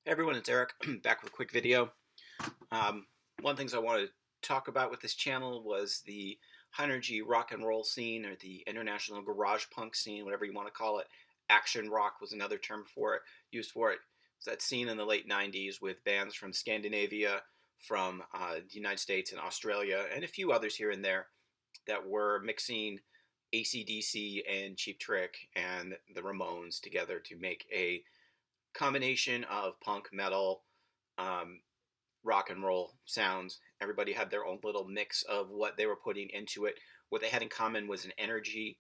Hey everyone, it's Eric, back with a quick video. One of the things I wanted to talk about with this channel was the high energy rock and roll scene, or the international garage punk scene, whatever you want to call it. Action rock was another term for it, used for it. It's that scene in the late 90s with bands from Scandinavia, from the United States and Australia, and a few others here and there that were mixing AC/DC and Cheap Trick and the Ramones together to make a combination of punk, metal, um, rock and roll sounds. Everybody had their own little mix of what they were putting into it. What they had in common was an energy,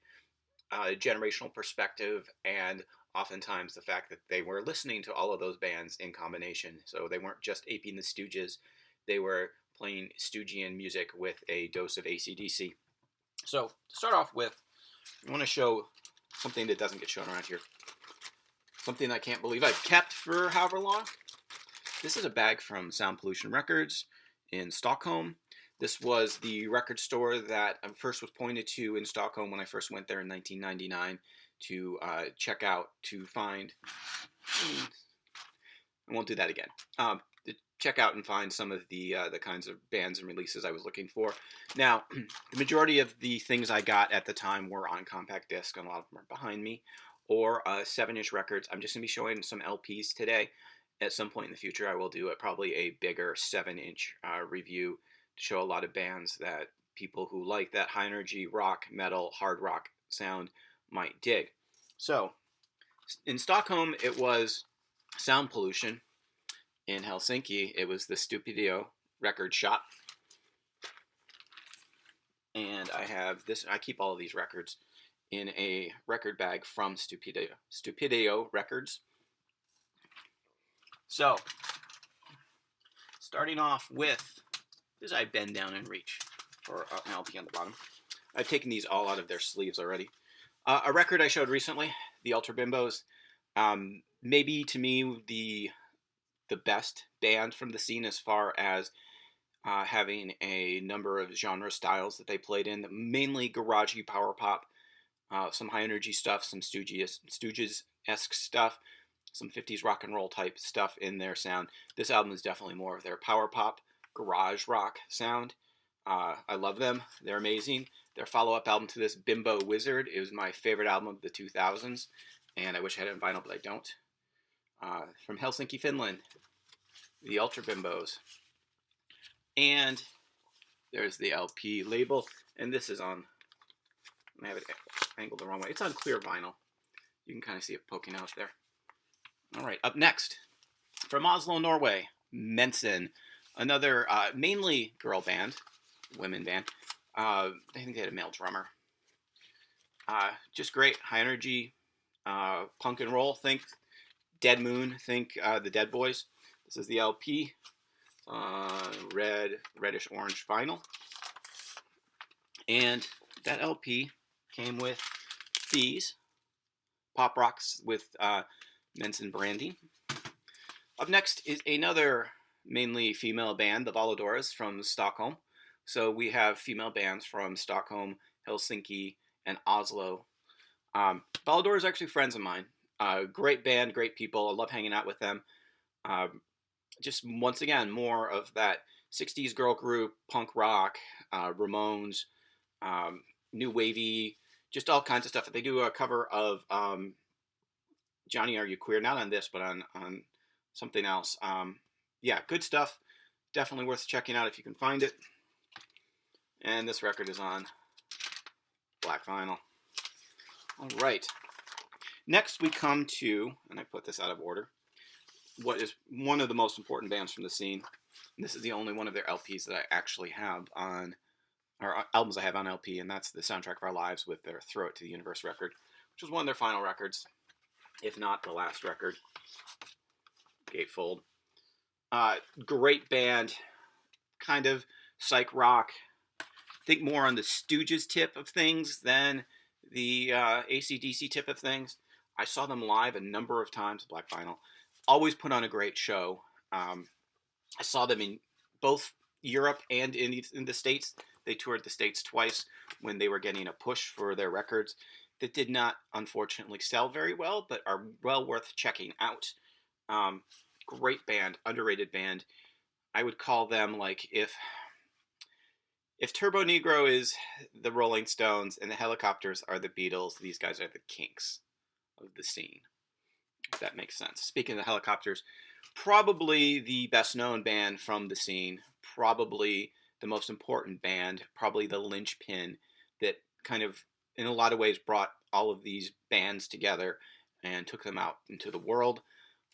generational perspective, and oftentimes the fact that they were listening to all of those bands in combination. So they weren't just aping the Stooges, they were playing Stoogian music with a dose of AC/DC. So to start off with, I want to show something that doesn't get shown around here. Something I can't believe I've kept for however long. This is a bag from Sound Pollution Records in Stockholm. This was the record store that I first was pointed to in Stockholm when I first went there in 1999 to check out, to find... I won't do that again. To check out and find some of the kinds of bands and releases I was looking for. Now, the majority of the things I got at the time were on compact disc, and a lot of them are behind me, or 7-inch records. I'm just going to be showing some LPs today. At some point in the future, I will do probably a bigger 7-inch review to show a lot of bands that people who like that high energy rock, metal, hard rock sound might dig. So, in Stockholm, it was Sound Pollution. In Helsinki, it was the Stupidio record shop. And I have this, I keep all of these records in a record bag from Stupidio Records. So, starting off with, as I bend down and reach for an LP on the bottom, I've taken these all out of their sleeves already. A record I showed recently, the Bimbos, maybe to me the best band from the scene as far as having a number of genre styles that they played in, mainly garagey power pop. Some high energy stuff, some Stooges-esque stuff, some 50s rock and roll type stuff in their sound. This album is definitely more of their power pop, garage rock sound. I love them. They're amazing. Their follow-up album to this, Bimbo Wizard, is my favorite album of the 2000s, and I wish I had it in vinyl, but I don't. From Helsinki, Finland, the Bimbos. And there's the LP label, and this is on... I have it angled the wrong way. It's on clear vinyl. You can kind of see it poking out there. All right, up next, from Oslo, Norway, Mensen, another mainly girl band, women band. I think they had a male drummer. Just great, high energy, punk and roll. Think Dead Moon, think the Dead Boys. This is the LP, reddish orange vinyl. And that LP came with these pop rocks with Mensen branding. Up next is another mainly female band, the Valadoras from Stockholm. So we have female bands from Stockholm, Helsinki, and Oslo. Valadora is actually friends of mine. Great band, great people. I love hanging out with them. Just once again, more of that 60s girl group, punk rock, Ramones, new wavy, just all kinds of stuff. They do a cover of Johnny Are You Queer? Not on this, but on something else. Yeah, good stuff. Definitely worth checking out if you can find it. And this record is on black vinyl. All right. Next we come to, and I put this out of order, what is one of the most important bands from the scene. And this is the only one of their LPs that I actually have on, or albums I have on LP, and that's the Soundtrack of Our Lives with their Throw It to the Universe record, which was one of their final records, if not the last record. Gatefold. Great band, kind of psych rock. Think more on the Stooges tip of things than the AC/DC tip of things. I saw them live a number of times, black vinyl. Always put on a great show. I saw them in both Europe and in the States. They toured the States twice when they were getting a push for their records that did not, unfortunately, sell very well, but are well worth checking out. great band, underrated band. I would call them like if Turbo Negro is the Rolling Stones and the Helicopters are the Beatles, these guys are the Kinks of the scene. If that makes sense. Speaking of the Helicopters, probably the best known band from the scene, probably the most important band, probably the linchpin that kind of, in a lot of ways, brought all of these bands together and took them out into the world.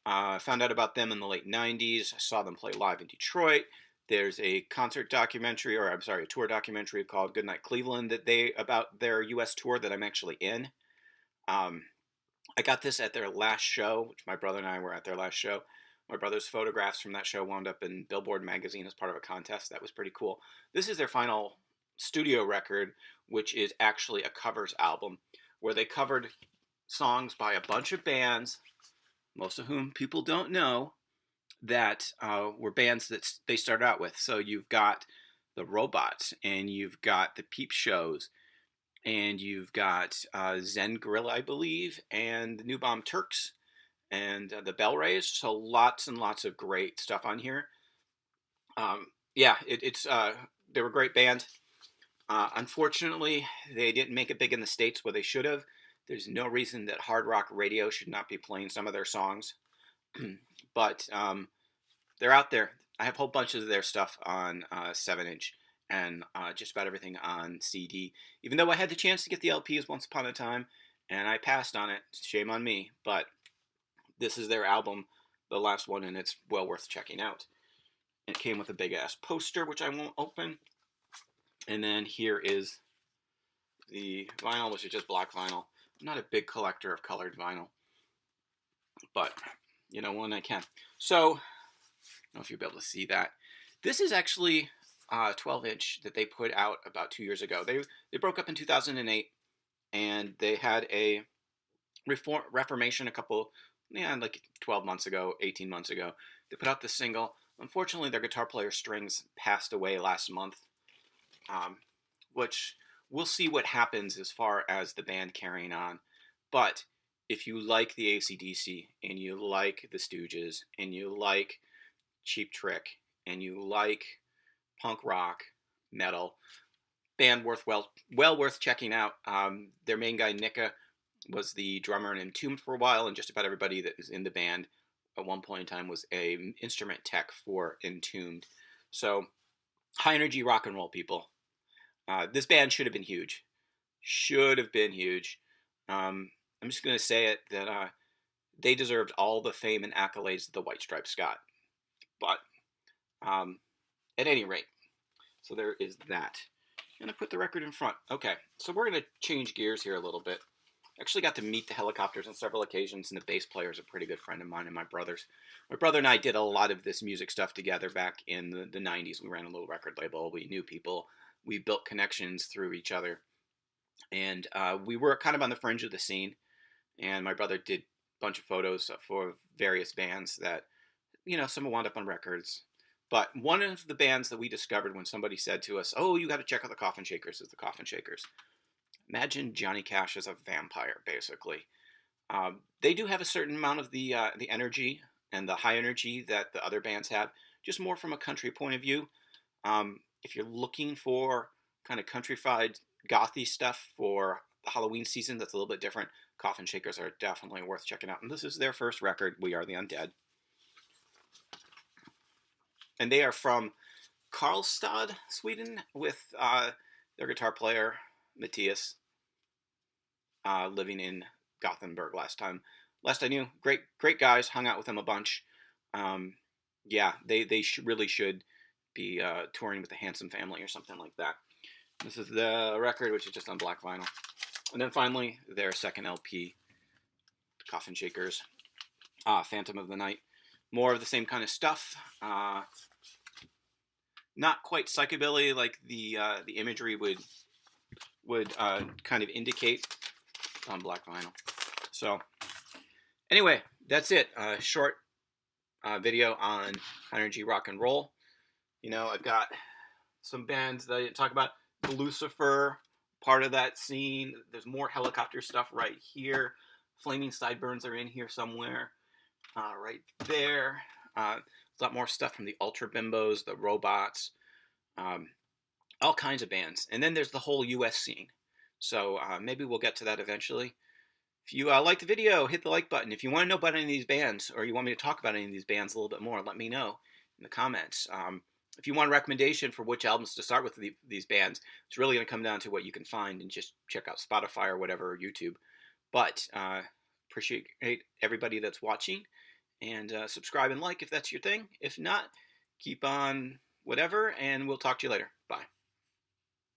I found out about them in the late 90s. I saw them play live in Detroit. There's a concert documentary, or I'm sorry, a tour documentary called Goodnight Cleveland about their U.S. tour that I'm actually in. I got this at their last show, which my brother and I were at their last show. My brother's photographs from that show wound up in Billboard magazine as part of a contest. That was pretty cool. This is their final studio record, which is actually a covers album, where they covered songs by a bunch of bands, most of whom people don't know, that were bands that they started out with. So you've got the Robots, and you've got the Peep Shows, and you've got Zen Gorilla, I believe, and the New Bomb Turks, and the Bell Rays. So lots and lots of great stuff on here. Yeah, they were a great band. Unfortunately, they didn't make it big in the States where they should have. There's no reason that hard rock radio should not be playing some of their songs. But they're out there. I have whole bunches of their stuff on 7-inch and just about everything on CD. Even though I had the chance to get the LPs once upon a time, and I passed on it. Shame on me. But this is their album, the last one, and it's well worth checking out. It came with a big-ass poster, which I won't open. And then here is the vinyl, which is just black vinyl. I'm not a big collector of colored vinyl, but, you know, when I can. So, I don't know if you'll be able to see that. This is actually a 12-inch that they put out about 2 years ago. They broke up in 2008, and they had a reformation like 12 months ago, 18 months ago. They put out this single. Unfortunately, their guitar player Strings passed away last month, which we'll see what happens as far as the band carrying on. But if you like the AC/DC, and you like the Stooges, and you like Cheap Trick, and you like punk rock, metal, band well worth checking out. Their main guy, Nika, was the drummer in Entombed for a while, and just about everybody that is in the band at one point in time was a instrument tech for Entombed. So, high energy rock and roll, people. This band should have been huge. I'm just going to say it, that they deserved all the fame and accolades that the White Stripes got. But, at any rate, so there is that. I'm going to put the record in front. Okay, so we're going to change gears here a little bit. Actually got to meet the Helicopters on several occasions, and the bass player is a pretty good friend of mine and my brother's. My brother and I did a lot of this music stuff together back in the 90s. We ran a little record label. We knew people. We built connections through each other. And we were kind of on the fringe of the scene. And my brother did a bunch of photos for various bands that, you know, some wound up on records. But one of the bands that we discovered when somebody said to us, "Oh, you got to check out the Coffin Shakers," is the Coffin Shakers. Imagine Johnny Cash as a vampire, basically. They do have a certain amount of the energy and the high energy that the other bands have, just more from a country point of view. If you're looking for kind of countrified, gothy stuff for the Halloween season that's a little bit different, Coffin Shakers are definitely worth checking out. And this is their first record, We Are the Undead. And they are from Karlstad, Sweden, with their guitar player, Matthias, living in Gothenburg last I knew. Great guys, hung out with them a bunch. Yeah, they really should be touring with the Handsome Family or something like that. This is the record, which is just on black vinyl. And then finally, their second LP, Coffin Shakers, Phantom of the Night. More of the same kind of stuff. Not quite psychobilly like the imagery would kind of indicate on black vinyl. So, anyway, that's it. Short video on energy rock and roll. You know, I've got some bands that I didn't talk about. Lucifer, part of that scene. There's more Helicopter stuff right here. Flaming Sideburns are in here somewhere. Right there. A lot more stuff from the Ultra Bimbos, the Robots, um, all kinds of bands. And then there's the whole US scene. So maybe we'll get to that eventually. If you like the video, hit the like button. If you want to know about any of these bands, or you want me to talk about any of these bands a little bit more, let me know in the comments. If you want a recommendation for which albums to start with these bands, it's really going to come down to what you can find, and just check out Spotify or whatever, or YouTube. But appreciate everybody that's watching, and subscribe and like if that's your thing. If not, keep on whatever, and we'll talk to you later. Bye.